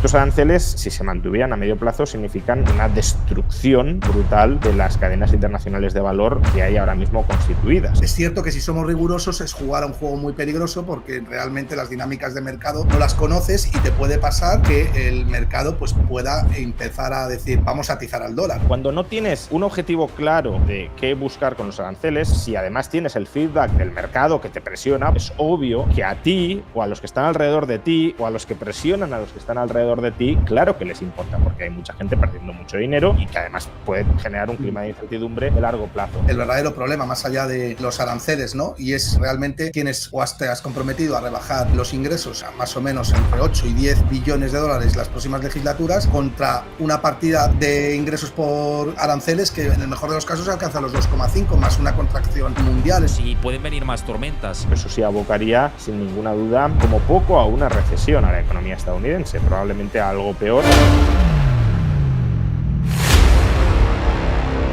Estos aranceles, si se mantuvieran a medio plazo, significan una destrucción brutal de las cadenas internacionales de valor que hay ahora mismo constituidas. Es cierto que si somos rigurosos es jugar a un juego muy peligroso porque realmente las dinámicas de mercado no las conoces y te puede pasar que el mercado pues pueda empezar a decir vamos a atizar al dólar. Cuando no tienes un objetivo claro de qué buscar con los aranceles, si además tienes el feedback del mercado que te presiona, es obvio que a ti o a los que están alrededor de ti o a los que presionan a los que están alrededor de ti, claro que les importa, porque hay mucha gente perdiendo mucho dinero y que además puede generar un clima de incertidumbre de largo plazo. El verdadero problema, más allá de los aranceles, ¿no? Y es realmente tienes o te has comprometido a rebajar los ingresos a más o menos entre 8 y 10 billones de dólares las próximas legislaturas contra una partida de ingresos por aranceles que en el mejor de los casos alcanza los 2,5 más una contracción mundial. Si pueden venir más tormentas. Eso sí abocaría, sin ninguna duda, como poco a una recesión a la economía estadounidense, probablemente a algo peor.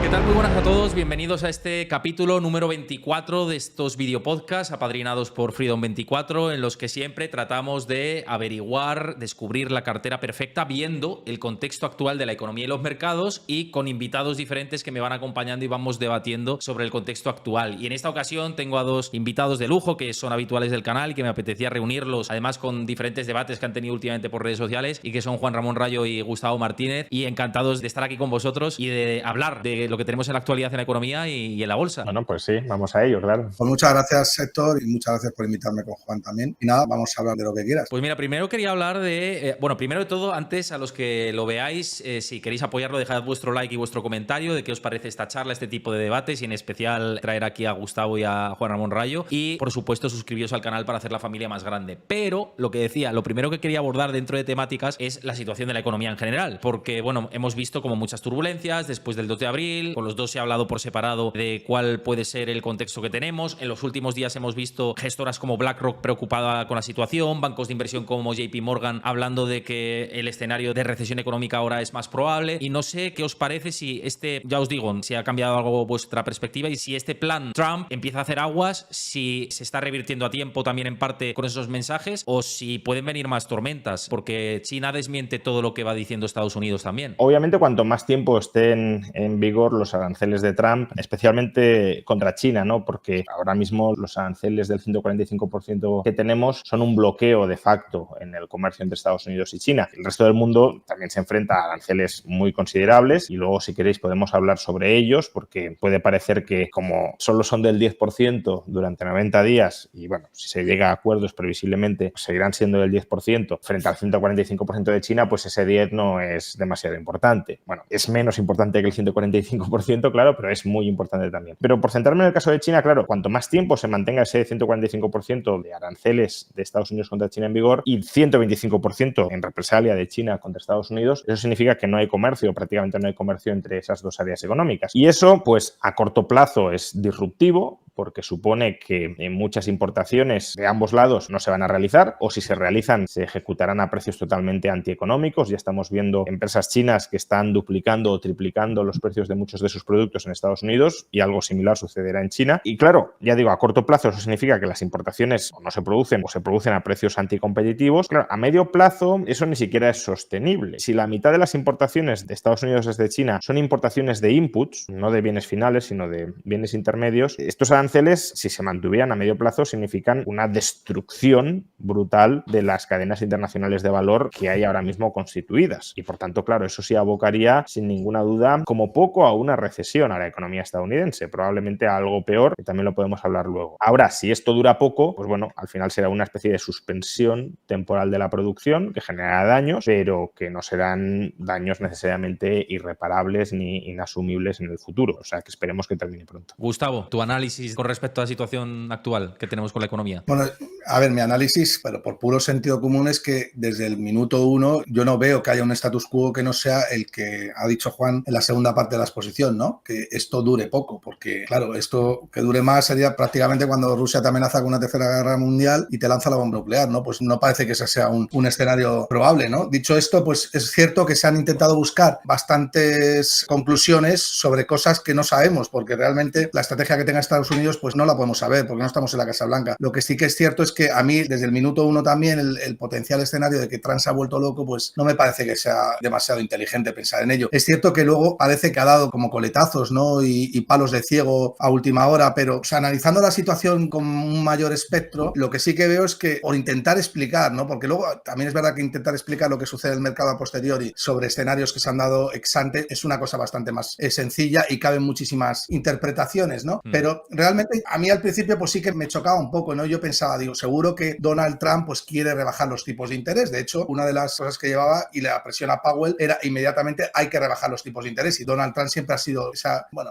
¿Qué tal? Muy buenas a todos, bienvenidos a este capítulo número 24 de estos videopodcasts apadrinados por Freedom24, en los que siempre tratamos de averiguar, descubrir la cartera perfecta viendo el contexto actual de la economía y los mercados y con invitados diferentes que me van acompañando y vamos debatiendo sobre el contexto actual. Y en esta ocasión tengo a dos invitados de lujo que son habituales del canal y que me apetecía reunirlos, además con diferentes debates que han tenido últimamente por redes sociales y que son Juan Ramón Rayo y Gustavo Martínez, y encantados de estar aquí con vosotros y de hablar de lo que tenemos en la actualidad en la economía y en la bolsa. Bueno, pues sí, vamos a ello, claro. Pues muchas gracias, Héctor, y muchas gracias por invitarme con Juan también. Y nada, vamos a hablar de lo que quieras. Pues mira, primero quería hablar de... primero de todo, antes a los que lo veáis, si queréis apoyarlo, dejad vuestro like y vuestro comentario de qué os parece esta charla, este tipo de debates, y en especial traer aquí a Gustavo y a Juan Ramón Rayo. Y, por supuesto, suscribiros al canal para hacer la familia más grande. Pero, lo que decía, lo primero que quería abordar dentro de temáticas es la situación de la economía en general. Porque, bueno, hemos visto como muchas turbulencias después del 2 de abril, con los dos se ha hablado por separado de cuál puede ser el contexto que tenemos. En los últimos días hemos visto gestoras como BlackRock preocupada con la situación, bancos de inversión como JP Morgan hablando de que el escenario de recesión económica ahora es más probable. Y no sé qué os parece si ya os digo, si ha cambiado algo vuestra perspectiva y si este plan Trump empieza a hacer aguas, si se está revirtiendo a tiempo también en parte con esos mensajes o si pueden venir más tormentas, porque China desmiente todo lo que va diciendo Estados Unidos también. Obviamente, cuanto más tiempo estén en vigor los aranceles de Trump, especialmente contra China, ¿no? Porque ahora mismo los aranceles del 145% que tenemos son un bloqueo de facto en el comercio entre Estados Unidos y China. El resto del mundo también se enfrenta a aranceles muy considerables y luego, si queréis, podemos hablar sobre ellos, porque puede parecer que como solo son del 10% durante 90 días y, bueno, si se llega a acuerdos previsiblemente seguirán siendo del 10% frente al 145% de China, pues ese 10 no es demasiado importante. Bueno, es menos importante que el 145%, claro, pero es muy importante también. Pero por centrarme en el caso de China, claro, cuanto más tiempo se mantenga ese 145% de aranceles de Estados Unidos contra China en vigor y 125% en represalia de China contra Estados Unidos, eso significa que no hay comercio, prácticamente no hay comercio entre esas dos áreas económicas. Y eso, pues, a corto plazo es disruptivo, porque supone que muchas importaciones de ambos lados no se van a realizar, o si se realizan se ejecutarán a precios totalmente antieconómicos. Ya estamos viendo empresas chinas que están duplicando o triplicando los precios de muchos de sus productos en Estados Unidos, y algo similar sucederá en China. Y claro, ya digo, a corto plazo eso significa que las importaciones o no se producen o se producen a precios anticompetitivos. Claro, a medio plazo eso ni siquiera es sostenible. Si la mitad de las importaciones de Estados Unidos desde China son importaciones de inputs, no de bienes finales, sino de bienes intermedios, estos aranceles, si se mantuvieran a medio plazo, significan una destrucción brutal de las cadenas internacionales de valor que hay ahora mismo constituidas. Y por tanto, claro, eso sí abocaría sin ninguna duda como poco a una recesión a la economía estadounidense, probablemente a algo peor, que también lo podemos hablar luego. Ahora, si esto dura poco, pues bueno, al final será una especie de suspensión temporal de la producción que generará daños, pero que no serán daños necesariamente irreparables ni inasumibles en el futuro. O sea, que esperemos que termine pronto. Gustavo, tu análisis con respecto a la situación actual que tenemos con la economía. Bueno, a ver, mi análisis, pero por puro sentido común, es que desde el minuto uno yo no veo que haya un status quo que no sea el que ha dicho Juan en la segunda parte de la exposición, ¿no? Que esto dure poco, porque claro, esto que dure más sería prácticamente cuando Rusia te amenaza con una tercera guerra mundial y te lanza la bomba nuclear, ¿no? Pues no parece que ese sea un escenario probable, ¿no? Dicho esto, pues es cierto que se han intentado buscar bastantes conclusiones sobre cosas que no sabemos, porque realmente la estrategia que tenga Estados Unidos pues no la podemos saber, porque no estamos en la Casa Blanca. Lo que sí que es cierto es es que a mí, desde el minuto 1 también, el potencial escenario de que Trump se ha vuelto loco, pues no me parece que sea demasiado inteligente pensar en ello. Es cierto que luego parece que ha dado como coletazos, ¿no? Y palos de ciego a última hora, pero, o sea, analizando la situación con un mayor espectro, lo que sí que veo es que, por intentar explicar, ¿no? Porque luego también es verdad que intentar explicar lo que sucede en el mercado a posteriori sobre escenarios que se han dado ex ante es una cosa bastante más sencilla y caben muchísimas interpretaciones, ¿no? Pero realmente a mí al principio pues sí que me chocaba un poco, ¿no? Yo pensaba, digo, seguro que Donald Trump pues quiere rebajar los tipos de interés. De hecho, una de las cosas que llevaba y la presión a Powell era inmediatamente hay que rebajar los tipos de interés, y Donald Trump siempre ha sido,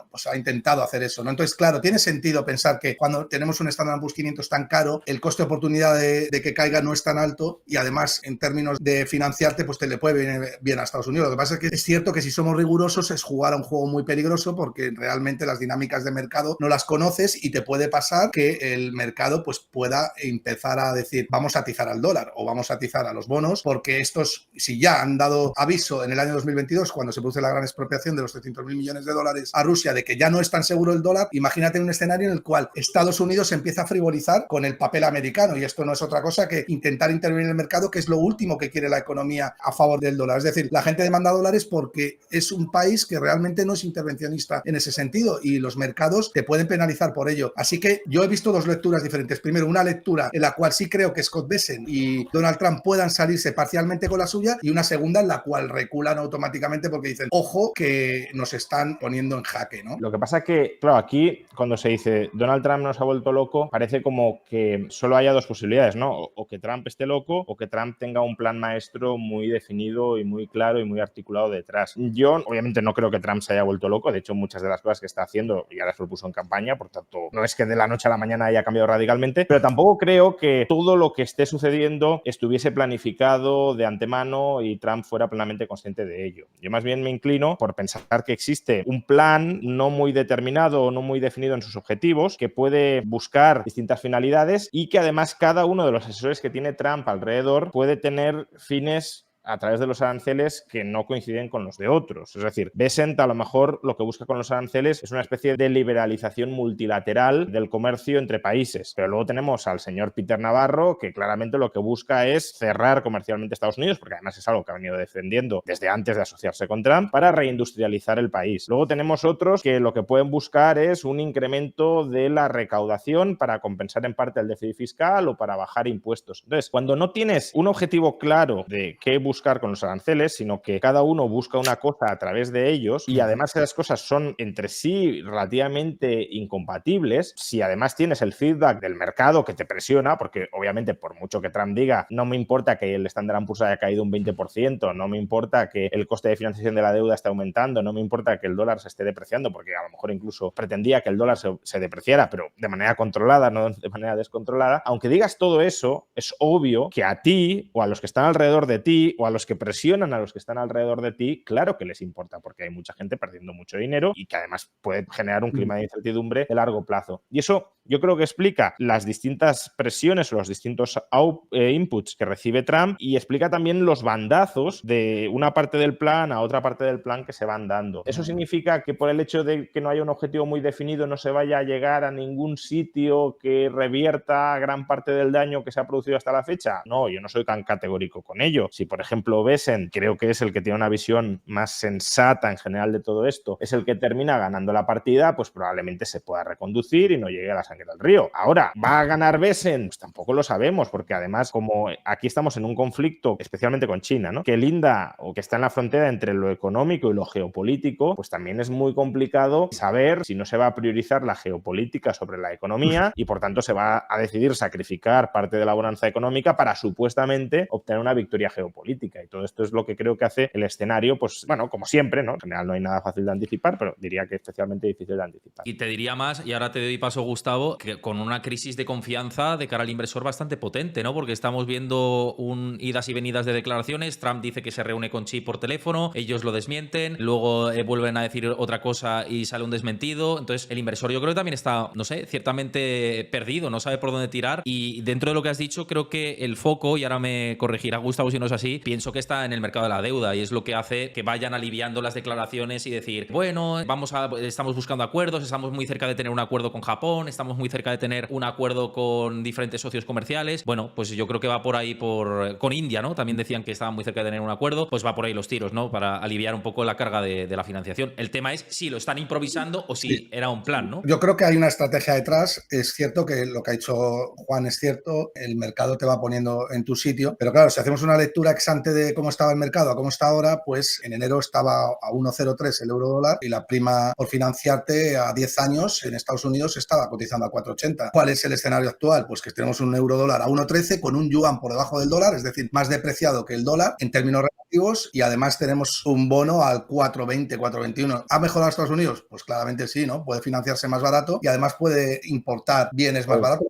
pues ha intentado hacer eso, ¿no? Entonces, claro, tiene sentido pensar que cuando tenemos un Standard & Poor's 500 tan caro, el coste de oportunidad de que caiga no es tan alto, y además en términos de financiarte pues te le puede venir bien a Estados Unidos. Lo que pasa es que es cierto que si somos rigurosos es jugar a un juego muy peligroso, porque realmente las dinámicas de mercado no las conoces y te puede pasar que el mercado pues pueda empezar a decir vamos a atizar al dólar o vamos a atizar a los bonos, porque estos, si ya han dado aviso en el año 2022 cuando se produce la gran expropiación de los 300.000 millones de dólares a Rusia de que ya no es tan seguro el dólar, imagínate un escenario en el cual Estados Unidos empieza a frivolizar con el papel americano, y esto no es otra cosa que intentar intervenir en el mercado, que es lo último que quiere la economía a favor del dólar. Es decir, la gente demanda dólares porque es un país que realmente no es intervencionista en ese sentido, y los mercados te pueden penalizar por ello. Así que yo he visto dos lecturas diferentes. Primero, una lectura en la cual sí creo que Scott Bessent y Donald Trump puedan salirse parcialmente con la suya, y una segunda en la cual reculan automáticamente porque dicen, ojo, que nos están poniendo en jaque, ¿no? Lo que pasa que, claro, aquí cuando se dice Donald Trump nos ha vuelto loco, parece como que solo haya dos posibilidades, ¿no? O que Trump esté loco o que Trump tenga un plan maestro muy definido y muy claro y muy articulado detrás. Yo, obviamente, no creo que Trump se haya vuelto loco. De hecho, muchas de las cosas que está haciendo ya las propuso en campaña, por tanto, no es que de la noche a la mañana haya cambiado radicalmente, pero tampoco creo que todo lo que esté sucediendo estuviese planificado de antemano y Trump fuera plenamente consciente de ello. Yo más bien me inclino por pensar que existe un plan no muy determinado o no muy definido en sus objetivos, que puede buscar distintas finalidades y que además cada uno de los asesores que tiene Trump alrededor puede tener fines a través de los aranceles que no coinciden con los de otros. Es decir, Bessent a lo mejor lo que busca con los aranceles es una especie de liberalización multilateral del comercio entre países. Pero luego tenemos al señor Peter Navarro, que claramente lo que busca es cerrar comercialmente Estados Unidos, porque además es algo que ha venido defendiendo desde antes de asociarse con Trump, para reindustrializar el país. Luego tenemos otros que lo que pueden buscar es un incremento de la recaudación para compensar en parte el déficit fiscal o para bajar impuestos. Entonces, cuando no tienes un objetivo claro de qué buscar con los aranceles, sino que cada uno busca una cosa a través de ellos, y además esas cosas son entre sí relativamente incompatibles, si además tienes el feedback del mercado que te presiona, porque obviamente por mucho que Trump diga no me importa que el Standard & Poor's haya caído un 20%, no me importa que el coste de financiación de la deuda esté aumentando, no me importa que el dólar se esté depreciando, porque a lo mejor incluso pretendía que el dólar se depreciara, pero de manera controlada, no de manera descontrolada. Aunque digas todo eso, es obvio que a ti o a los que están alrededor de ti o a los que presionan a los que están alrededor de ti, claro que les importa, porque hay mucha gente perdiendo mucho dinero y que además puede generar un clima de incertidumbre de largo plazo. Y eso yo creo que explica las distintas presiones o los distintos inputs que recibe Trump, y explica también los bandazos de una parte del plan a otra parte del plan que se van dando. ¿Eso significa que por el hecho de que no haya un objetivo muy definido no se vaya a llegar a ningún sitio que revierta gran parte del daño que se ha producido hasta la fecha? No, yo no soy tan categórico con ello. Si, por ejemplo, Bessent, creo que es el que tiene una visión más sensata en general de todo esto, es el que termina ganando la partida, pues probablemente se pueda reconducir y no llegue a la sangre del río. Ahora, ¿va a ganar Bessent? Pues tampoco lo sabemos, porque además, como aquí estamos en un conflicto, especialmente con China, ¿no?, que linda o que está en la frontera entre lo económico y lo geopolítico, pues también es muy complicado saber si no se va a priorizar la geopolítica sobre la economía y por tanto se va a decidir sacrificar parte de la bonanza económica para supuestamente obtener una victoria geopolítica. Y todo esto es lo que creo que hace el escenario, pues bueno, como siempre, ¿no? En general no hay nada fácil de anticipar, pero diría que especialmente difícil de anticipar. Y te diría más, y ahora te doy paso, Gustavo, que con una crisis de confianza de cara al inversor bastante potente, ¿no? Porque estamos viendo idas y venidas de declaraciones. Trump dice que se reúne con Xi por teléfono, ellos lo desmienten, luego vuelven a decir otra cosa y sale un desmentido. Entonces, el inversor yo creo que también está, no sé, ciertamente perdido, no sabe por dónde tirar. Y dentro de lo que has dicho, creo que el foco, y ahora me corregirá Gustavo si no es así, pienso que está en el mercado de la deuda y es lo que hace que vayan aliviando las declaraciones y decir, bueno, estamos buscando acuerdos, estamos muy cerca de tener un acuerdo con Japón, estamos muy cerca de tener un acuerdo con diferentes socios comerciales. Bueno, pues yo creo que va por ahí con India, ¿no? También decían que estaban muy cerca de tener un acuerdo, pues va por ahí los tiros, ¿no? Para aliviar un poco la carga de la financiación. El tema es si lo están improvisando o si era un plan, ¿no? Yo creo que hay una estrategia detrás. Es cierto que lo que ha dicho Juan es cierto, el mercado te va poniendo en tu sitio, pero claro, si hacemos una lectura ex ante de cómo estaba el mercado a cómo está ahora, pues en enero estaba a 1,03 el euro dólar y la prima por financiarte a 10 años en Estados Unidos estaba cotizando a 4,80. ¿Cuál es el escenario actual? Pues que tenemos un euro dólar a 1,13 con un yuan por debajo del dólar, es decir, más depreciado que el dólar en términos relativos, y además tenemos un bono al 4,20, 4,21. ¿Ha mejorado Estados Unidos? Pues claramente sí, ¿no? Puede financiarse más barato y además puede importar bienes más baratos,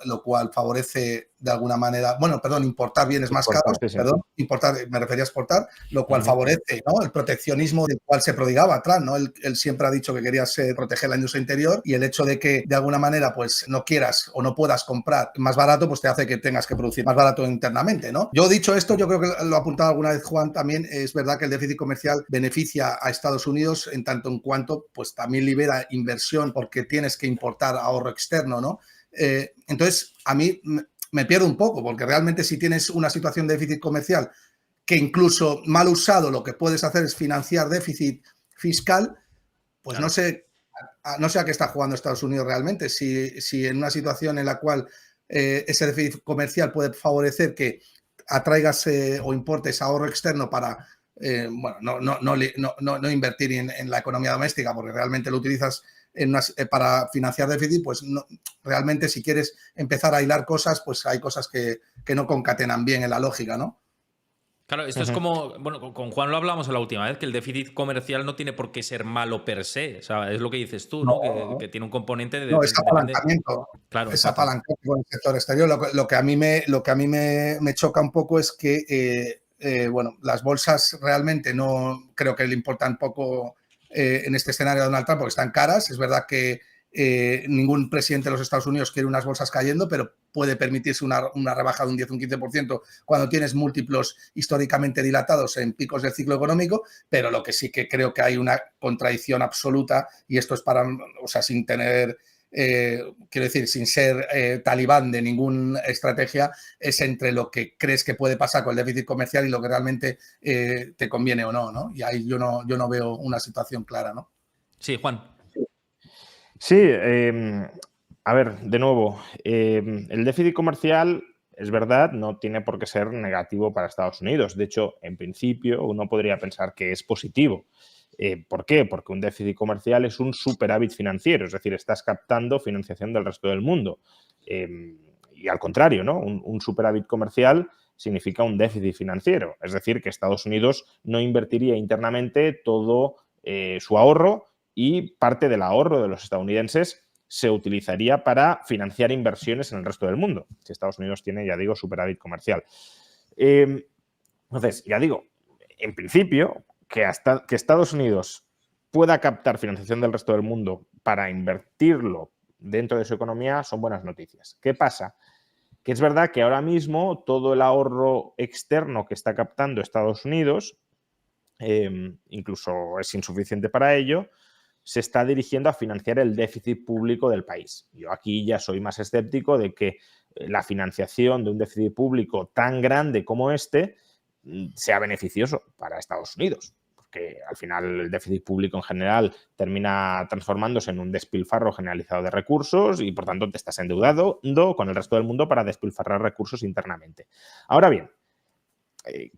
lo cual favorece de alguna manera, importar bienes más caros, Sí. importar, me refería a exportar, lo cual favorece, ¿no? El proteccionismo del cual se prodigaba Trump, ¿no? Él siempre ha dicho que quería proteger la industria interior, y el hecho de que de alguna manera pues no quieras o no puedas comprar más barato, pues te hace que tengas que producir más barato internamente, ¿no? Yo, dicho esto, yo creo que lo ha apuntado alguna vez Juan también, es verdad que el déficit comercial beneficia a Estados Unidos en tanto en cuanto pues también libera inversión porque tienes que importar ahorro externo, ¿no? Entonces, a mí me pierdo un poco, porque realmente si tienes una situación de déficit comercial que incluso mal usado lo que puedes hacer es financiar déficit fiscal, pues claro. No sé a qué está jugando Estados Unidos realmente. Si en una situación en la cual ese déficit comercial puede favorecer que atraigas o importes ahorro externo para no invertir en la economía doméstica, porque realmente lo utilizas para financiar déficit, pues realmente si quieres empezar a hilar cosas, pues hay cosas que no concatenan bien en la lógica, ¿no? Claro, esto es como, bueno, con Juan lo hablamos la última vez, que el déficit comercial no tiene por qué ser malo per se, o sea, es lo que dices tú, ¿no? Que tiene un componente de... No, es apalancamiento. Claro, es apalancamiento con el sector exterior. Lo que a mí me choca un poco es que, las bolsas realmente no creo que le importan poco en este escenario de Donald Trump porque están caras. Es verdad que ningún presidente de los Estados Unidos quiere unas bolsas cayendo, pero puede permitirse una rebaja de un 10 o un 15% cuando tienes múltiplos históricamente dilatados en picos del ciclo económico. Pero lo que sí que creo que hay una contradicción absoluta, y esto es sin tener, quiero decir, sin ser talibán de ninguna estrategia, es entre lo que crees que puede pasar con el déficit comercial y lo que realmente te conviene o no, ¿no? Y ahí yo no veo una situación clara, ¿no? Sí, Juan. Sí, a ver, de nuevo, el déficit comercial, es verdad, no tiene por qué ser negativo para Estados Unidos. De hecho, en principio, uno podría pensar que es positivo. ¿Por qué? Porque un déficit comercial es un superávit financiero, es decir, estás captando financiación del resto del mundo. Y al contrario, ¿no? Un superávit comercial significa un déficit financiero, es decir, que Estados Unidos no invertiría internamente todo su ahorro, y parte del ahorro de los estadounidenses se utilizaría para financiar inversiones en el resto del mundo, si Estados Unidos tiene, ya digo, superávit comercial. Entonces, ya digo, en principio, que Estados Unidos pueda captar financiación del resto del mundo para invertirlo dentro de su economía son buenas noticias. ¿Qué pasa? Que es verdad que ahora mismo todo el ahorro externo que está captando Estados Unidos, incluso es insuficiente para ello, se está dirigiendo a financiar el déficit público del país. Yo aquí ya soy más escéptico de que la financiación de un déficit público tan grande como este sea beneficioso para Estados Unidos, porque al final el déficit público en general termina transformándose en un despilfarro generalizado de recursos y por tanto te estás endeudando con el resto del mundo para despilfarrar recursos internamente. Ahora bien,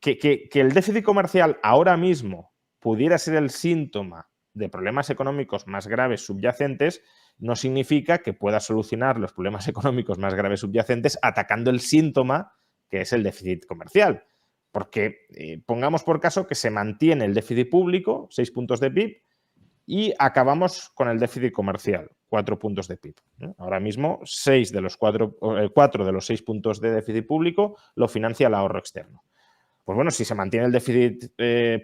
que el déficit comercial ahora mismo pudiera ser el síntoma de problemas económicos más graves subyacentes no significa que pueda solucionar los problemas económicos más graves subyacentes atacando el síntoma que es el déficit comercial. Porque pongamos por caso que se mantiene el déficit público, 6 puntos de PIB, y acabamos con el déficit comercial, 4 puntos de PIB. Ahora mismo, 4 de los 6 puntos de déficit público lo financia el ahorro externo. Pues bueno, si se mantiene el déficit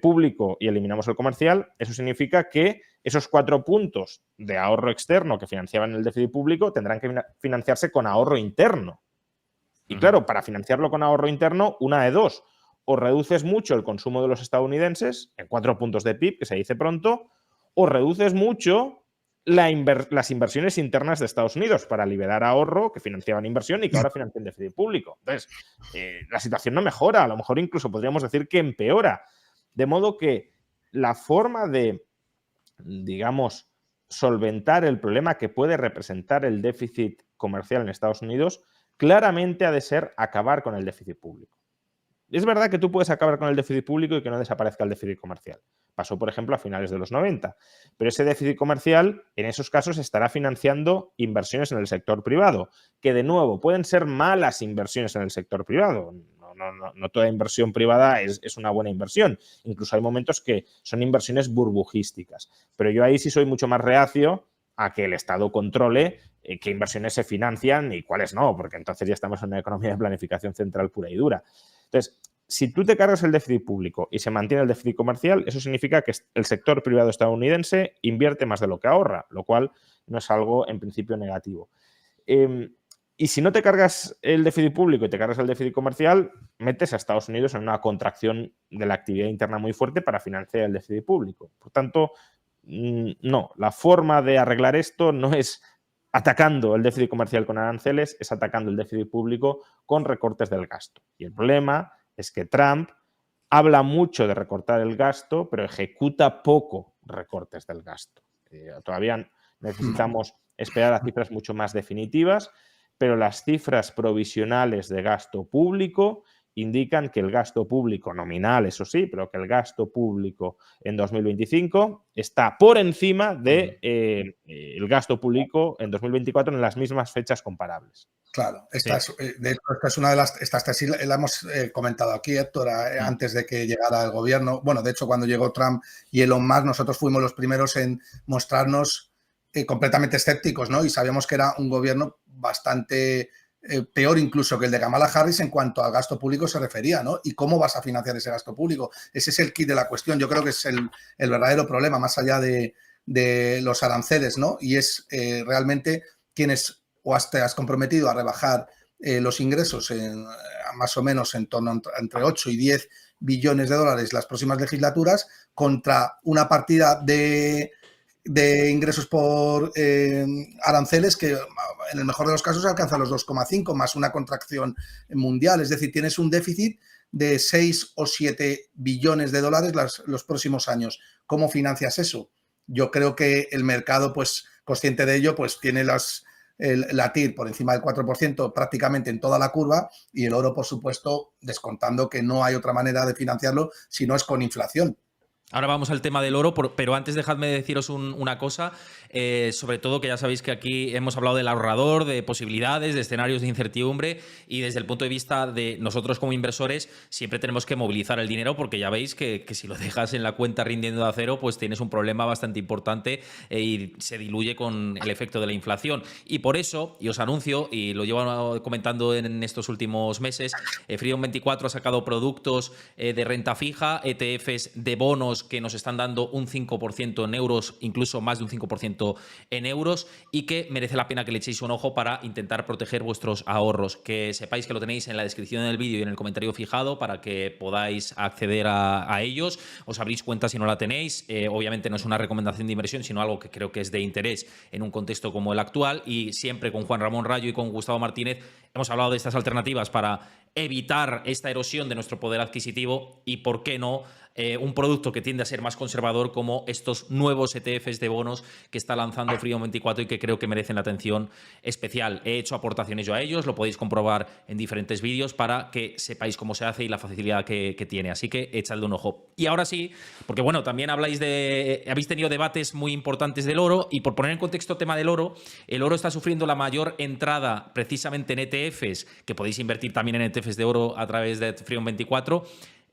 público y eliminamos el comercial, eso significa que esos 4 puntos de ahorro externo que financiaban el déficit público tendrán que financiarse con ahorro interno. Y claro, para financiarlo con ahorro interno, una de dos. o reduces mucho el consumo de los estadounidenses, en 4 puntos de PIB, que se dice pronto, o reduces mucho las inversiones internas de Estados Unidos para liberar ahorro que financiaban inversión y que ahora financian déficit público. Entonces, la situación no mejora, a lo mejor incluso podríamos decir que empeora. De modo que la forma de, digamos, solventar el problema que puede representar el déficit comercial en Estados Unidos claramente ha de ser acabar con el déficit público. Es verdad que tú puedes acabar con el déficit público y que no desaparezca el déficit comercial. Pasó, por ejemplo, a finales de los 90. Pero ese déficit comercial, en esos casos, estará financiando inversiones en el sector privado, que, de nuevo, pueden ser malas inversiones en el sector privado. No toda inversión privada es una buena inversión. Incluso hay momentos que son inversiones burbujísticas. Pero yo ahí sí soy mucho más reacio a que el Estado controle qué inversiones se financian y cuáles no, porque entonces ya estamos en una economía de planificación central pura y dura. Entonces, si tú te cargas el déficit público y se mantiene el déficit comercial, eso significa que el sector privado estadounidense invierte más de lo que ahorra, lo cual no es algo en principio negativo. Y si no te cargas el déficit público y te cargas el déficit comercial, metes a Estados Unidos en una contracción de la actividad interna muy fuerte para financiar el déficit público. Por tanto, no, la forma de arreglar esto no es atacando el déficit comercial con aranceles, es atacando el déficit público con recortes del gasto. Y el problema es que Trump habla mucho de recortar el gasto, pero ejecuta poco recortes del gasto. Todavía necesitamos esperar a cifras mucho más definitivas, pero las cifras provisionales de gasto público indican que el gasto público nominal, eso sí, pero que el gasto público en 2025 está por encima del gasto público en 2024 en las mismas fechas comparables. Claro, de hecho, esta es una de estas tesis, la hemos comentado aquí, Héctor, antes de que llegara el gobierno. Bueno, de hecho, cuando llegó Trump y Elon Musk, nosotros fuimos los primeros en mostrarnos completamente escépticos, ¿no? Y sabíamos que era un gobierno bastante peor incluso que el de Kamala Harris en cuanto al gasto público se refería, ¿no? ¿Y cómo vas a financiar ese gasto público? Ese es el kit de la cuestión. Yo creo que es el verdadero problema, más allá de los aranceles, ¿no? Y es realmente tienes o te has comprometido a rebajar los ingresos más o menos en torno entre 8 y 10 billones de dólares las próximas legislaturas contra una partida de ingresos por aranceles que en el mejor de los casos alcanza los 2,5 más una contracción mundial. Es decir, tienes un déficit de 6 o 7 billones de dólares los próximos años. ¿Cómo financias eso? Yo creo que el mercado, pues consciente de ello, pues tiene la TIR por encima del 4% prácticamente en toda la curva y el oro, por supuesto, descontando que no hay otra manera de financiarlo si no es con inflación. Ahora vamos al tema del oro, pero antes dejadme deciros una cosa, sobre todo que ya sabéis que aquí hemos hablado del ahorrador, de posibilidades, de escenarios de incertidumbre y desde el punto de vista de nosotros como inversores siempre tenemos que movilizar el dinero porque ya veis que si lo dejas en la cuenta rindiendo a cero pues tienes un problema bastante importante y se diluye con el efecto de la inflación. Y por eso, y os anuncio, y lo llevo comentando en estos últimos meses, Freedom 24 ha sacado productos de renta fija, ETFs de bonos que nos están dando un 5% en euros, incluso más de un 5% en euros y que merece la pena que le echéis un ojo para intentar proteger vuestros ahorros. Que sepáis que lo tenéis en la descripción del vídeo y en el comentario fijado para que podáis acceder a ellos. Os abrís cuenta si no la tenéis. Obviamente no es una recomendación de inversión, sino algo que creo que es de interés en un contexto como el actual y siempre con Juan Ramón Rayo y con Gustavo Martínez hemos hablado de estas alternativas para evitar esta erosión de nuestro poder adquisitivo y, ¿por qué no?, un producto que tiende a ser más conservador como estos nuevos ETFs de bonos que está lanzando Freedom 24 y que creo que merecen la atención especial. He hecho aportaciones yo a ellos, lo podéis comprobar en diferentes vídeos para que sepáis cómo se hace y la facilidad que tiene. Así que echadle un ojo. Y ahora sí, porque bueno, también habéis tenido debates muy importantes del oro y por poner en contexto el tema del oro, el oro está sufriendo la mayor entrada precisamente en ETFs, que podéis invertir también en ETFs de oro a través de Freedom 24,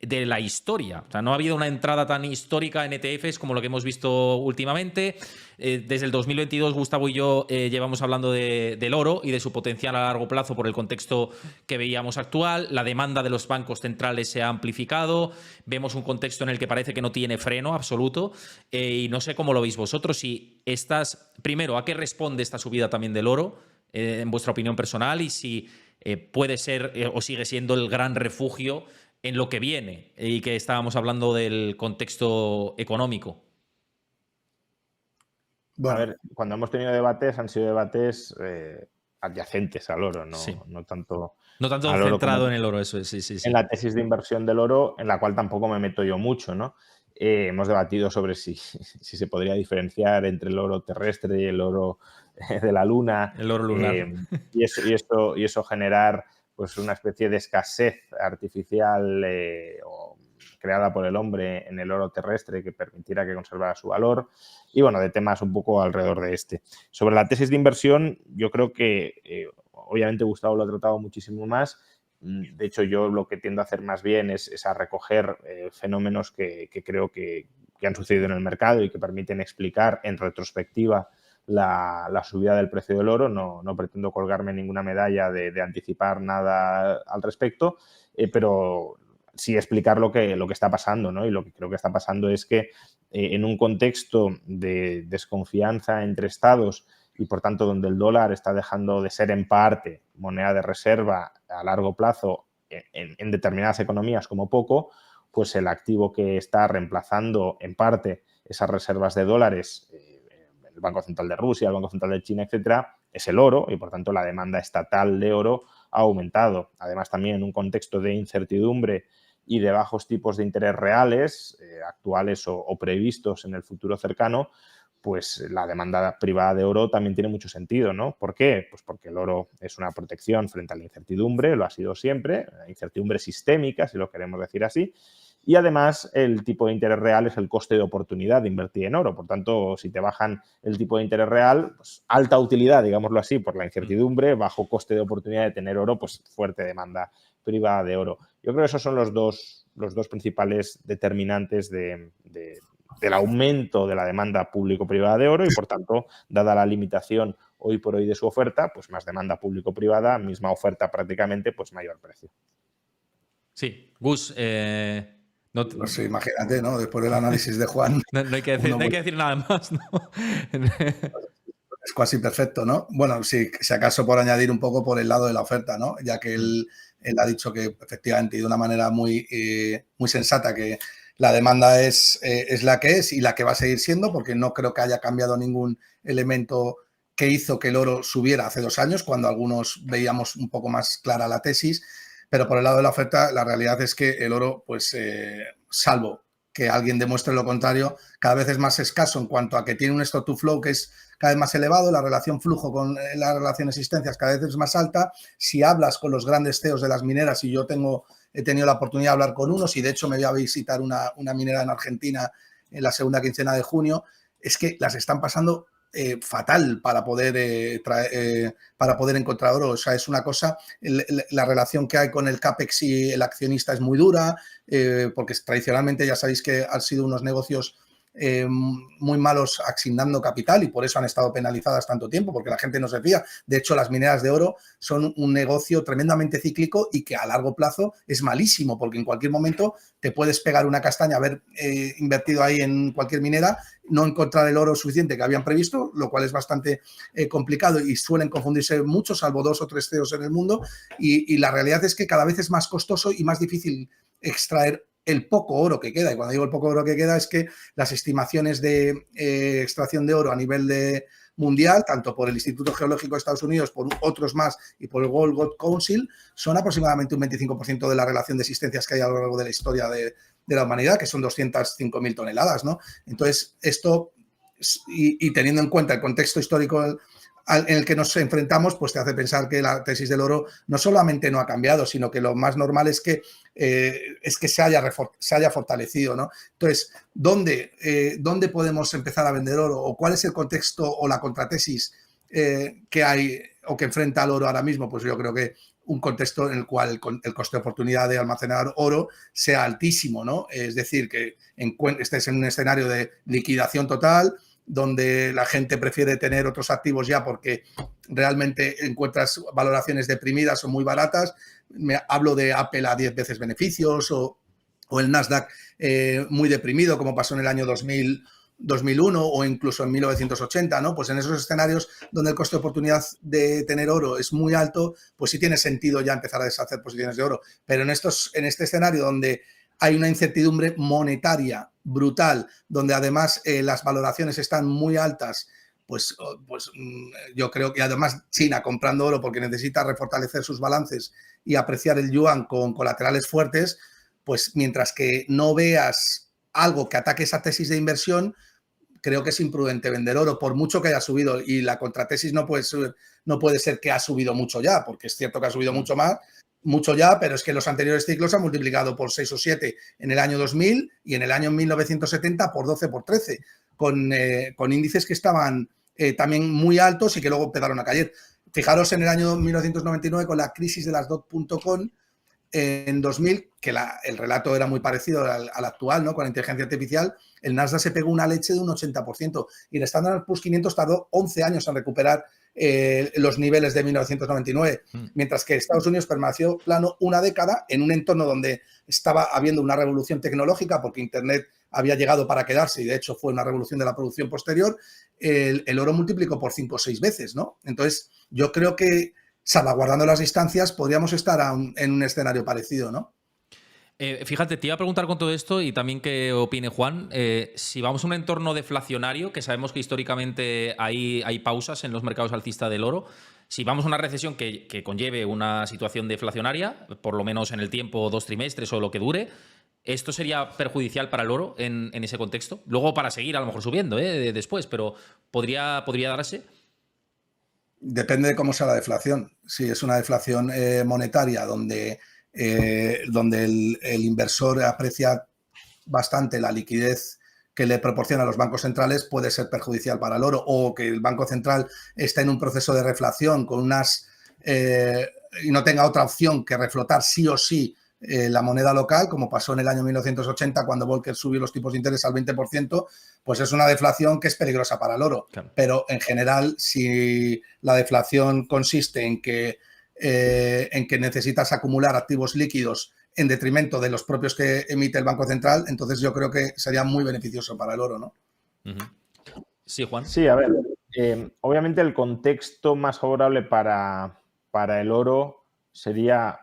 de la historia. O sea, no ha habido una entrada tan histórica en ETFs como lo que hemos visto últimamente. Desde el 2022, Gustavo y yo llevamos hablando del oro y de su potencial a largo plazo por el contexto que veíamos actual. La demanda de los bancos centrales se ha amplificado. Vemos un contexto en el que parece que no tiene freno absoluto. Y no sé cómo lo veis vosotros. Si primero, ¿a qué responde esta subida también del oro, en vuestra opinión personal? Y si puede ser o sigue siendo el gran refugio en lo que viene y que estábamos hablando del contexto económico. A ver, cuando hemos tenido debates, han sido debates adyacentes al oro, Sí. no tanto No tanto al oro centrado como en el oro, eso es, sí. en la tesis de inversión del oro, en la cual tampoco me meto yo mucho, ¿no? Hemos debatido sobre si se podría diferenciar entre el oro terrestre y el oro de la luna, El oro lunar. y eso generar pues una especie de escasez artificial o creada por el hombre en el oro terrestre que permitiera que conservara su valor, y bueno, de temas un poco alrededor de este. Sobre la tesis de inversión, yo creo que obviamente Gustavo lo ha tratado muchísimo más. De hecho, yo lo que tiendo a hacer más bien es a recoger fenómenos que creo que han sucedido en el mercado y que permiten explicar en retrospectiva la subida del precio del oro. No pretendo colgarme ninguna medalla de anticipar nada al respecto, pero sí explicar lo que está pasando, ¿no? Y lo que creo que está pasando es que en un contexto de desconfianza entre estados y por tanto donde el dólar está dejando de ser en parte moneda de reserva a largo plazo en determinadas economías como poco, pues el activo que está reemplazando en parte esas reservas de dólares, el Banco Central de Rusia, el Banco Central de China, etcétera, es el oro, y por tanto la demanda estatal de oro ha aumentado. Además, también en un contexto de incertidumbre y de bajos tipos de interés reales, actuales o previstos en el futuro cercano, pues la demanda privada de oro también tiene mucho sentido, ¿no? ¿Por qué? Pues porque el oro es una protección frente a la incertidumbre, lo ha sido siempre, la incertidumbre sistémica, si lo queremos decir así, y además el tipo de interés real es el coste de oportunidad de invertir en oro. Por tanto, si te bajan el tipo de interés real, pues alta utilidad, digámoslo así, por la incertidumbre, bajo coste de oportunidad de tener oro, pues fuerte demanda privada de oro. Yo creo que esos son los dos principales determinantes del aumento de la demanda público-privada de oro y, por tanto, dada la limitación hoy por hoy de su oferta, pues más demanda público-privada, misma oferta prácticamente, pues mayor precio. Sí, Gus, no sé, imagínate, ¿no? Después del análisis de Juan. No hay que decir nada más, ¿no? Es casi perfecto, ¿no? Bueno, si acaso por añadir un poco por el lado de la oferta, ¿no? Ya que él ha dicho que efectivamente y de una manera muy sensata que la demanda es la que es y la que va a seguir siendo, porque no creo que haya cambiado ningún elemento que hizo que el oro subiera hace 2 años, cuando algunos veíamos un poco más clara la tesis. Pero por el lado de la oferta, la realidad es que el oro, pues salvo que alguien demuestre lo contrario, cada vez es más escaso en cuanto a que tiene un stock to flow que es cada vez más elevado, la relación flujo con la relación existencias cada vez es más alta. Si hablas con los grandes CEOs de las mineras, y yo he tenido la oportunidad de hablar con unos, y de hecho me voy a visitar una minera en Argentina en la segunda quincena de junio, es que las están pasando fatal para poder encontrar oro. O sea, es una cosa, la relación que hay con el CAPEX y el accionista es muy dura, porque tradicionalmente ya sabéis que han sido unos negocios muy malos asignando capital y por eso han estado penalizadas tanto tiempo, porque la gente no se fía. De hecho, las mineras de oro son un negocio tremendamente cíclico y que a largo plazo es malísimo, porque en cualquier momento te puedes pegar una castaña, haber invertido ahí en cualquier minera, no encontrar el oro suficiente que habían previsto, lo cual es bastante complicado y suelen confundirse mucho, salvo 2 o 3 CEOs en el mundo, y la realidad es que cada vez es más costoso y más difícil extraer el poco oro que queda. Y cuando digo el poco oro que queda es que las estimaciones de extracción de oro a nivel mundial, tanto por el Instituto Geológico de Estados Unidos, por otros más y por el World Gold Council, son aproximadamente un 25% de la relación de existencias que hay a lo largo de la historia de la humanidad, que son 205.000 toneladas, ¿no? Entonces, esto, y teniendo en cuenta el contexto histórico en el que nos enfrentamos, pues te hace pensar que la tesis del oro no solamente no ha cambiado, sino que lo más normal es que se haya fortalecido, ¿no? Entonces, ¿dónde podemos empezar a vender oro? ¿O cuál es el contexto o la contratesis que hay o que enfrenta al oro ahora mismo? Pues yo creo que un contexto en el cual el coste de oportunidad de almacenar oro sea altísimo, ¿no? Es decir, que estés en un escenario de liquidación total, donde la gente prefiere tener otros activos ya porque realmente encuentras valoraciones deprimidas o muy baratas. Hablo de Apple a 10 veces beneficios o el Nasdaq muy deprimido, como pasó en el año 2000, 2001 o incluso en 1980, ¿no? Pues en esos escenarios donde el coste de oportunidad de tener oro es muy alto, pues sí tiene sentido ya empezar a deshacer posiciones de oro. Pero en este escenario donde hay una incertidumbre monetaria brutal, donde además las valoraciones están muy altas, pues yo creo que además China comprando oro porque necesita refortalecer sus balances y apreciar el yuan con colaterales fuertes, pues mientras que no veas algo que ataque esa tesis de inversión, creo que es imprudente vender oro, por mucho que haya subido. Y la contratesis no puede ser que ha subido mucho ya, porque es cierto que ha subido mucho ya, pero es que en los anteriores ciclos ha multiplicado por 6 o 7 en el año 2000 y en el año 1970 por 12, por 13, con índices que estaban también muy altos y que luego empezaron a caer. Fijaros en el año 1999 con la crisis de las .com, en 2000, que el relato era muy parecido al actual, ¿no? Con la inteligencia artificial, el Nasdaq se pegó una leche de un 80% y el Standard Poor's 500 tardó 11 años en recuperar los niveles de 1999, mientras que Estados Unidos permaneció plano una década en un entorno donde estaba habiendo una revolución tecnológica porque Internet había llegado para quedarse y de hecho fue una revolución de la producción posterior. El oro multiplicó por 5 o 6 veces, ¿no? Entonces, yo creo que salvaguardando las distancias, podríamos estar en un escenario parecido, ¿no? Fíjate, te iba a preguntar con todo esto y también qué opine Juan. Si vamos a un entorno deflacionario, que sabemos que históricamente hay pausas en los mercados alcistas del oro, si vamos a una recesión que conlleve una situación deflacionaria, por lo menos en el tiempo 2 trimestres o lo que dure, ¿esto sería perjudicial para el oro en ese contexto? Luego para seguir a lo mejor subiendo después, pero ¿podría darse? Depende de cómo sea la deflación. Si es una deflación monetaria donde el inversor aprecia bastante la liquidez que le proporcionan los bancos centrales, puede ser perjudicial para el oro, o que el Banco Central está en un proceso de reflación con y no tenga otra opción que reflotar sí o sí la moneda local, como pasó en el año 1980 cuando Volcker subió los tipos de interés al 20%, pues es una deflación que es peligrosa para el oro. Claro. Pero en general, si la deflación consiste en que necesitas acumular activos líquidos en detrimento de los propios que emite el Banco Central, entonces yo creo que sería muy beneficioso para el oro, ¿no? Sí, Juan. Sí, a ver, obviamente el contexto más favorable para el oro sería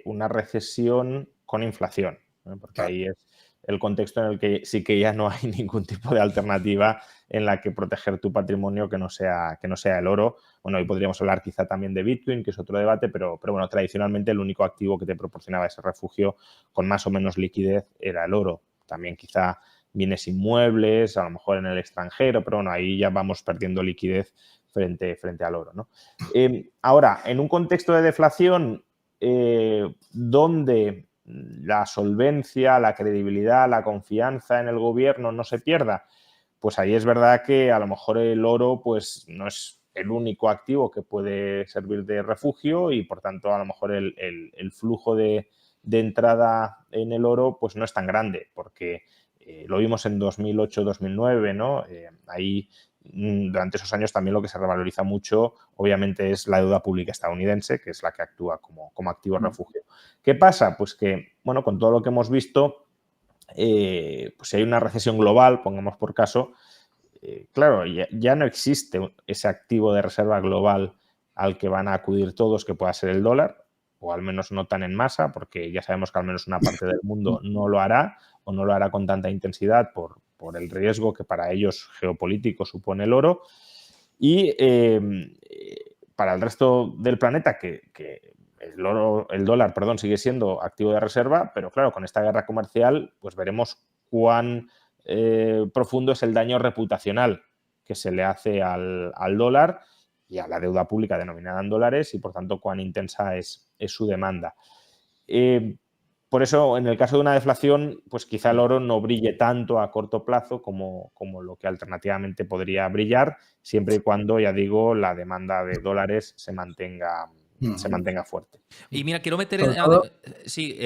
una recesión con inflación, ¿no? Porque claro, ahí es el contexto en el que sí que ya no hay ningún tipo de alternativa en la que proteger tu patrimonio que no sea el oro. Bueno, hoy podríamos hablar quizá también de Bitcoin, que es otro debate, pero bueno, tradicionalmente el único activo que te proporcionaba ese refugio con más o menos liquidez era el oro. También quizá bienes inmuebles, a lo mejor en el extranjero, pero bueno, ahí ya vamos perdiendo liquidez frente al oro, ¿no? Ahora, en un contexto de deflación donde la solvencia, la credibilidad, la confianza en el gobierno no se pierda, pues ahí es verdad que a lo mejor el oro pues no es el único activo que puede servir de refugio y por tanto a lo mejor el flujo de entrada en el oro pues no es tan grande porque lo vimos en 2008-2009, ¿no? Ahí durante esos años también lo que se revaloriza mucho obviamente es la deuda pública estadounidense, que es la que actúa como activo refugio. ¿Qué pasa? Pues que, bueno, con todo lo que hemos visto, pues si hay una recesión global, pongamos por caso, claro, ya no existe ese activo de reserva global al que van a acudir todos, que pueda ser el dólar, o al menos no tan en masa, porque ya sabemos que al menos una parte del mundo no lo hará, o no lo hará con tanta intensidad por el riesgo que para ellos geopolítico supone el oro. Y para el resto del planeta, que el dólar, sigue siendo activo de reserva, pero claro, con esta guerra comercial, pues veremos cuán profundo es el daño reputacional que se le hace al dólar y a la deuda pública denominada en dólares y, por tanto, cuán intensa es su demanda. Por eso, en el caso de una deflación, pues quizá el oro no brille tanto a corto plazo como lo que alternativamente podría brillar, siempre y cuando, ya digo, la demanda de dólares se mantenga fuerte. Y mira, quiero meter... Sí,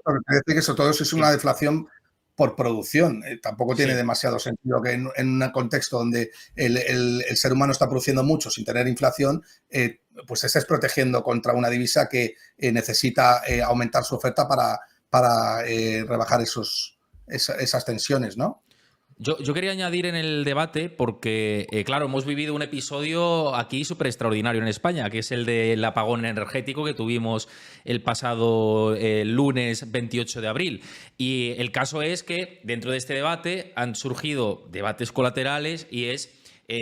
parece que eso todo es una deflación por producción. Tampoco tiene demasiado sentido que en un contexto donde el ser humano está produciendo mucho sin tener inflación, pues estés protegiendo contra una divisa que necesita aumentar su oferta para rebajar esas tensiones, ¿no? Yo quería añadir en el debate porque, claro, hemos vivido un episodio aquí súper extraordinario en España, que es el del apagón energético que tuvimos el pasado lunes 28 de abril. Y el caso es que dentro de este debate han surgido debates colaterales y es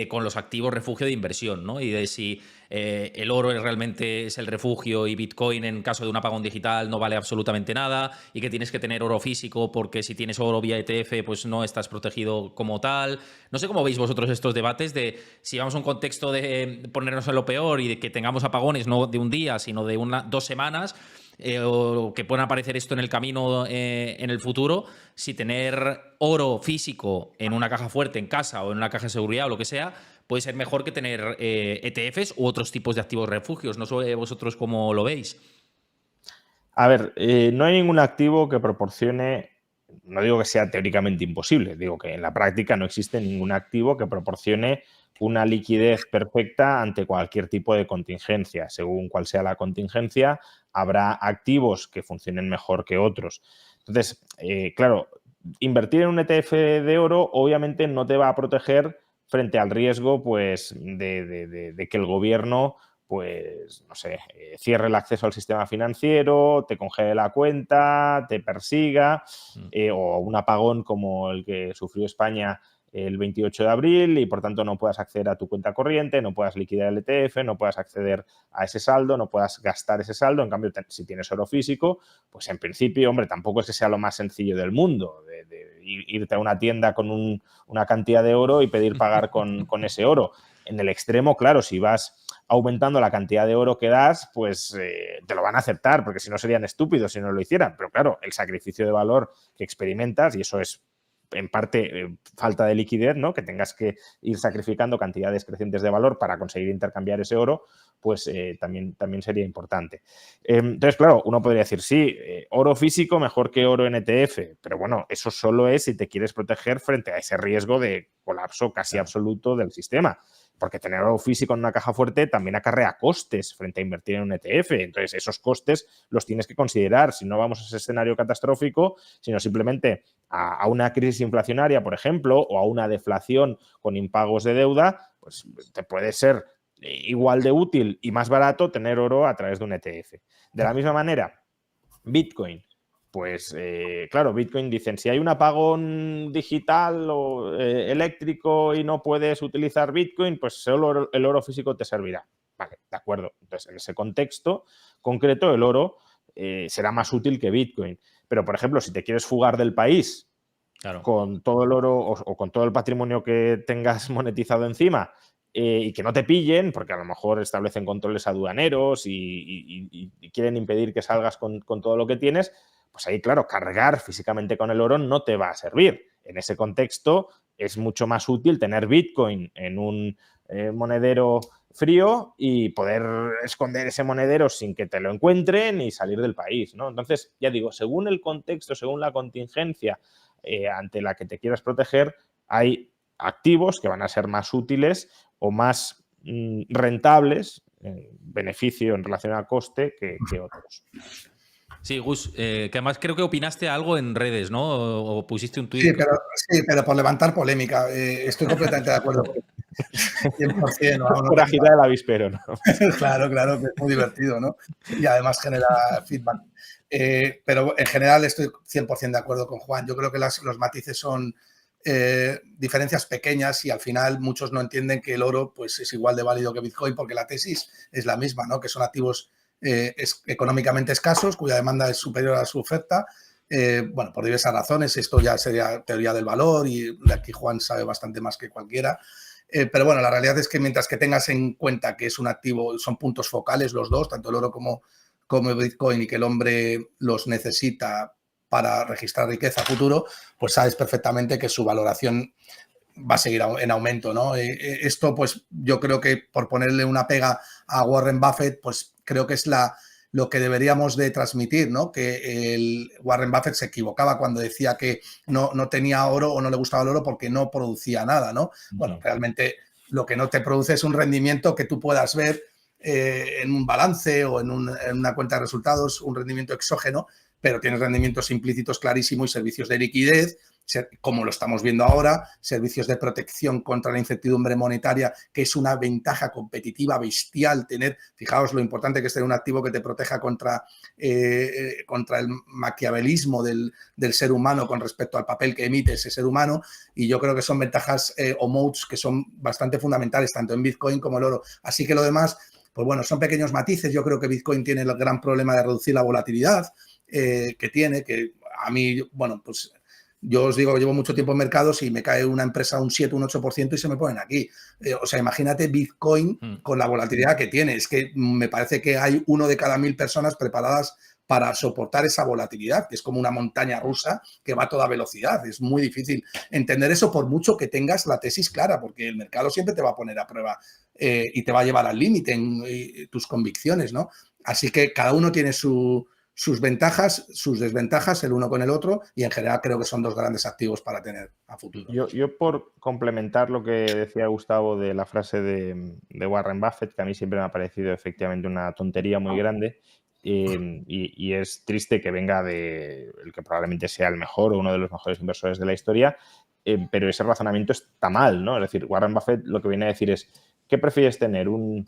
con los activos refugio de inversión, ¿no? Y de si el oro realmente es el refugio y Bitcoin en caso de un apagón digital no vale absolutamente nada y que tienes que tener oro físico porque si tienes oro vía ETF pues no estás protegido como tal. No sé cómo veis vosotros estos debates de si vamos a un contexto de ponernos en lo peor y de que tengamos apagones no de un día sino de 2 semanas. O que pueda aparecer esto en el camino en el futuro, si tener oro físico en una caja fuerte en casa o en una caja de seguridad o lo que sea, puede ser mejor que tener ETFs u otros tipos de activos refugios. No sé vosotros cómo lo veis. A ver, no hay ningún activo que proporcione, no digo que sea teóricamente imposible, digo que en la práctica no existe ningún activo que proporcione una liquidez perfecta ante cualquier tipo de contingencia. Según cuál sea la contingencia, habrá activos que funcionen mejor que otros. Entonces, claro, invertir en un ETF de oro obviamente no te va a proteger frente al riesgo pues, de que el gobierno pues, no sé, cierre el acceso al sistema financiero, te congele la cuenta, te persiga, o un apagón como el que sufrió España el 28 de abril y por tanto no puedas acceder a tu cuenta corriente, no puedas liquidar el ETF, no puedas acceder a ese saldo, no puedas gastar ese saldo. En cambio, si tienes oro físico, pues en principio, hombre, tampoco es que sea lo más sencillo del mundo, de irte a una tienda con una cantidad de oro y pedir pagar con ese oro. En el extremo, claro, si vas aumentando la cantidad de oro que das, pues te lo van a aceptar, porque si no serían estúpidos si no lo hicieran. Pero claro, el sacrificio de valor que experimentas, y eso es en parte falta de liquidez, ¿no? Que tengas que ir sacrificando cantidades crecientes de valor para conseguir intercambiar ese oro, pues también sería importante. Entonces, claro, uno podría decir, sí, oro físico mejor que oro en ETF, pero bueno, eso solo es si te quieres proteger frente a ese riesgo de colapso casi absoluto del sistema. Porque tener oro físico en una caja fuerte también acarrea costes frente a invertir en un ETF. Entonces, esos costes los tienes que considerar. Si no vamos a ese escenario catastrófico, sino simplemente a una crisis inflacionaria, por ejemplo, o a una deflación con impagos de deuda, pues te puede ser igual de útil y más barato tener oro a través de un ETF. De la misma manera, Bitcoin. Pues claro, Bitcoin dicen, si hay un apagón digital o eléctrico y no puedes utilizar Bitcoin, pues solo el oro físico te servirá. Vale, de acuerdo. Entonces, en ese contexto concreto, el oro será más útil que Bitcoin. Pero, por ejemplo, si te quieres fugar del país claro, con todo el oro o con todo el patrimonio que tengas monetizado encima y que no te pillen, porque a lo mejor establecen controles aduaneros y quieren impedir que salgas con todo lo que tienes, pues ahí, claro, cargar físicamente con el oro no te va a servir. En ese contexto es mucho más útil tener Bitcoin en un monedero frío y poder esconder ese monedero sin que te lo encuentren y salir del país, ¿no? Entonces, ya digo, según el contexto, según la contingencia ante la que te quieras proteger, hay activos que van a ser más útiles o más rentables, beneficio en relación al coste, que otros. Sí, Gus, que además creo que opinaste algo en redes, ¿no? O pusiste un tuit. Sí, pero por levantar polémica. Estoy completamente de acuerdo. 100%. ¿No? Por agitar el avispero, ¿no? Claro, que es muy divertido, ¿no? Y además genera feedback. Pero en general estoy 100% de acuerdo con Juan. Yo creo que los matices son diferencias pequeñas y al final muchos no entienden que el oro pues, es igual de válido que Bitcoin porque la tesis es la misma, ¿no? Que son activos económicamente escasos, cuya demanda es superior a su oferta. Bueno, por diversas razones, esto ya sería teoría del valor y de aquí Juan sabe bastante más que cualquiera. Pero bueno, la realidad es que mientras que tengas en cuenta que es un activo, son puntos focales los dos, tanto el oro como Bitcoin, y que el hombre los necesita para registrar riqueza a futuro, pues sabes perfectamente que su valoración va a seguir en aumento, ¿no? Esto, pues yo creo que por ponerle una pega a Warren Buffett, pues creo que es lo que deberíamos de transmitir, ¿no? Que Warren Buffett se equivocaba cuando decía que no tenía oro o no le gustaba el oro porque no producía nada, ¿no? Bueno, realmente lo que no te produce es un rendimiento que tú puedas ver en un balance o en una cuenta de resultados, un rendimiento exógeno, pero tienes rendimientos implícitos clarísimos y servicios de liquidez, como lo estamos viendo ahora, servicios de protección contra la incertidumbre monetaria, que es una ventaja competitiva bestial tener, fijaos lo importante que es tener un activo que te proteja contra el maquiavelismo del ser humano con respecto al papel que emite ese ser humano, y yo creo que son ventajas o moats que son bastante fundamentales tanto en Bitcoin como el oro. Así que lo demás, pues bueno, son pequeños matices. Yo creo que Bitcoin tiene el gran problema de reducir la volatilidad que tiene, que a mí, bueno, pues yo os digo, llevo mucho tiempo en mercados y me cae una empresa un 7, un 8% y se me ponen aquí. O sea, imagínate Bitcoin con la volatilidad que tiene. Es que me parece que hay 1 de cada 1000 personas preparadas para soportar esa volatilidad, que es como una montaña rusa que va a toda velocidad. Es muy difícil entender eso por mucho que tengas la tesis clara, porque el mercado siempre te va a poner a prueba y te va a llevar al límite en tus convicciones, ¿no? Así que cada uno tiene sus ventajas, sus desventajas, el uno con el otro, y en general creo que son 2 grandes activos para tener a futuro. Yo por complementar lo que decía Gustavo de la frase de Warren Buffett, que a mí siempre me ha parecido efectivamente una tontería muy grande, y es triste que venga de el que probablemente sea el mejor o uno de los mejores inversores de la historia, pero ese razonamiento está mal, ¿no? Es decir, Warren Buffett lo que viene a decir es, ¿qué prefieres tener? ¿Un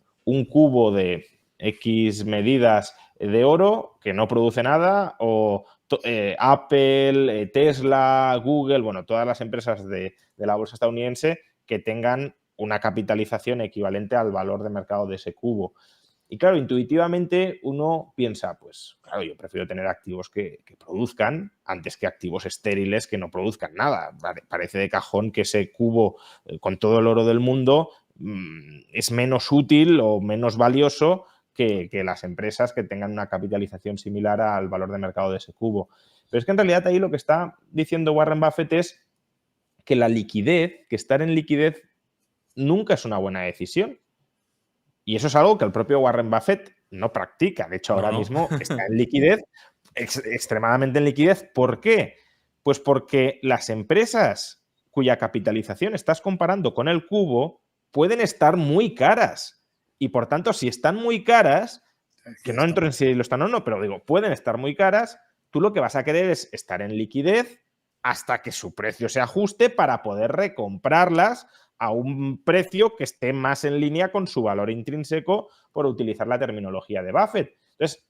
cubo de X medidas de oro que no produce nada o Apple, Tesla, Google, bueno, todas las empresas de la bolsa estadounidense que tengan una capitalización equivalente al valor de mercado de ese cubo? Y claro, intuitivamente uno piensa, pues claro, yo prefiero tener activos que produzcan antes que activos estériles que no produzcan nada. Parece de cajón que ese cubo con todo el oro del mundo es menos útil o menos valioso que las empresas que tengan una capitalización similar al valor de mercado de ese cubo. Pero es que en realidad ahí lo que está diciendo Warren Buffett es que la liquidez, que estar en liquidez nunca es una buena decisión. Y eso es algo que el propio Warren Buffett no practica. De hecho, ahora mismo está en liquidez, extremadamente en liquidez. ¿Por qué? Pues porque las empresas cuya capitalización estás comparando con el cubo pueden estar muy caras. Y por tanto, si están muy caras, que no entro en si lo están o no, pero digo, pueden estar muy caras, tú lo que vas a querer es estar en liquidez hasta que su precio se ajuste para poder recomprarlas a un precio que esté más en línea con su valor intrínseco, por utilizar la terminología de Buffett. Entonces,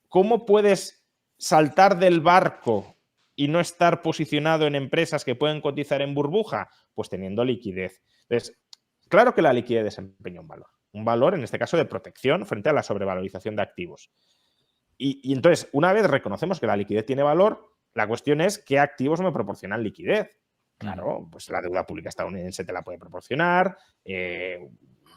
¿cómo puedes saltar del barco y no estar posicionado en empresas que pueden cotizar en burbuja? Pues teniendo liquidez. Entonces, claro que la liquidez desempeña un valor en este caso de protección frente a la sobrevalorización de activos. Y entonces, una vez reconocemos que la liquidez tiene valor, la cuestión es qué activos me proporcionan liquidez. Claro, pues la deuda pública estadounidense te la puede proporcionar,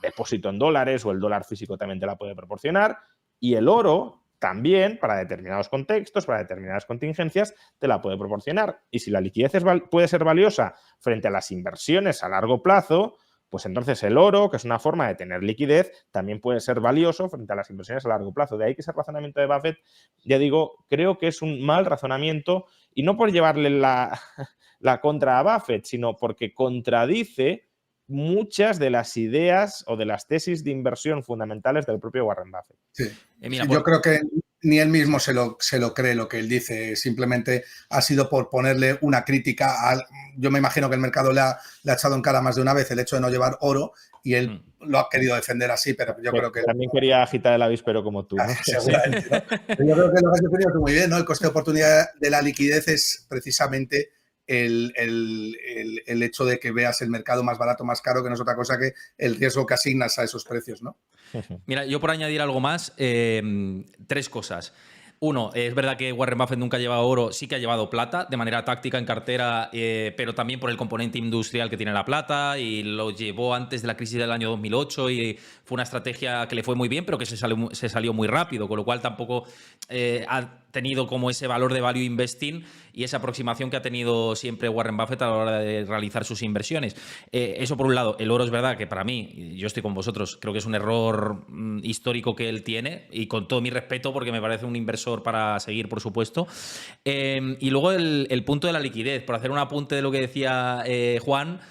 depósito en dólares o el dólar físico también te la puede proporcionar, y el oro también, para determinados contextos, para determinadas contingencias, te la puede proporcionar. Y si la liquidez puede ser valiosa frente a las inversiones a largo plazo, pues entonces el oro, que es una forma de tener liquidez, también puede ser valioso frente a las inversiones a largo plazo. De ahí que ese razonamiento de Buffett, ya digo, creo que es un mal razonamiento, y no por llevarle la contra a Buffett, sino porque contradice muchas de las ideas o de las tesis de inversión fundamentales del propio Warren Buffett. Sí. Yo creo que ni él mismo se lo cree lo que él dice, simplemente ha sido por ponerle una crítica. Yo me imagino que el mercado le ha echado en cara más de una vez el hecho de no llevar oro, y él lo ha querido defender así, pero yo creo que... También quería agitar el avispero como tú, ¿no? Seguramente, ¿no? Yo creo que lo has definido tú muy bien, ¿no? El coste de oportunidad de la liquidez es precisamente el hecho de que veas el mercado más barato, más caro, que no es otra cosa que el riesgo que asignas a esos precios, ¿no? Mira, yo por añadir algo más, 3 cosas. Uno, es verdad que Warren Buffett nunca ha llevado oro, sí que ha llevado plata de manera táctica en cartera, pero también por el componente industrial que tiene la plata, y lo llevó antes de la crisis del año 2008 y fue una estrategia que le fue muy bien, pero que se salió muy rápido, con lo cual tampoco ha tenido como ese valor de value investing y esa aproximación que ha tenido siempre Warren Buffett a la hora de realizar sus inversiones. Eso por un lado. El oro es verdad que para mí, yo estoy con vosotros, creo que es un error histórico que él tiene, y con todo mi respeto, porque me parece un inversor para seguir, por supuesto. Y luego el punto de la liquidez, por hacer un apunte de lo que decía Juan.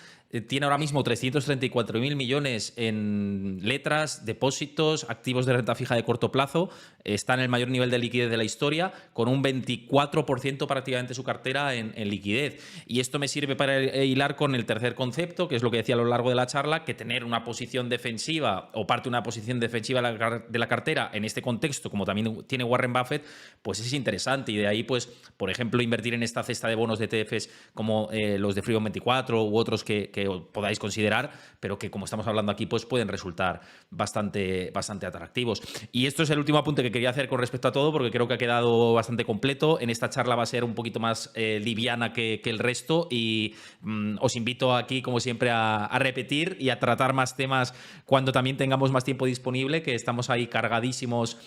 tiene ahora mismo 334.000 millones en letras, depósitos, activos de renta fija de corto plazo. Está en el mayor nivel de liquidez de la historia, con un 24% prácticamente su cartera en liquidez. Y esto me sirve para hilar con el tercer concepto, que es lo que decía a lo largo de la charla, que tener una posición defensiva o parte de una posición defensiva de la cartera en este contexto, como también tiene Warren Buffett, pues es interesante. Y de ahí, pues, por ejemplo, invertir en esta cesta de bonos de ETFs como los de Freedom 24 u otros que podáis considerar, pero que, como estamos hablando aquí, pues pueden resultar bastante atractivos. Y esto es el último apunte que quería hacer con respecto a todo, porque creo que ha quedado bastante completo. En esta charla va a ser un poquito más liviana que el resto y os invito aquí, como siempre, a repetir y a tratar más temas cuando también tengamos más tiempo disponible, que estamos ahí cargadísimos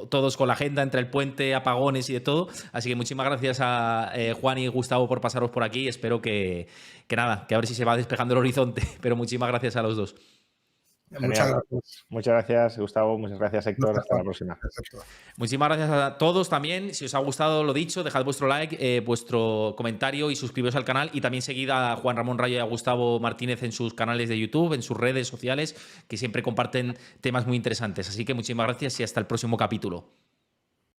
todos con la agenda entre el puente, apagones y de todo. Así que muchísimas gracias a Juan y Gustavo por pasaros por aquí. Espero que nada, que a ver si se va despejando el horizonte, pero muchísimas gracias a los dos. Muchas gracias. Muchas gracias, Gustavo. Muchas gracias, Héctor. Hasta la próxima. Muchísimas gracias a todos también. Si os ha gustado lo dicho, dejad vuestro like, vuestro comentario y suscribiros al canal. Y también seguid a Juan Ramón Rayo y a Gustavo Martínez en sus canales de YouTube, en sus redes sociales, que siempre comparten temas muy interesantes. Así que muchísimas gracias y hasta el próximo capítulo.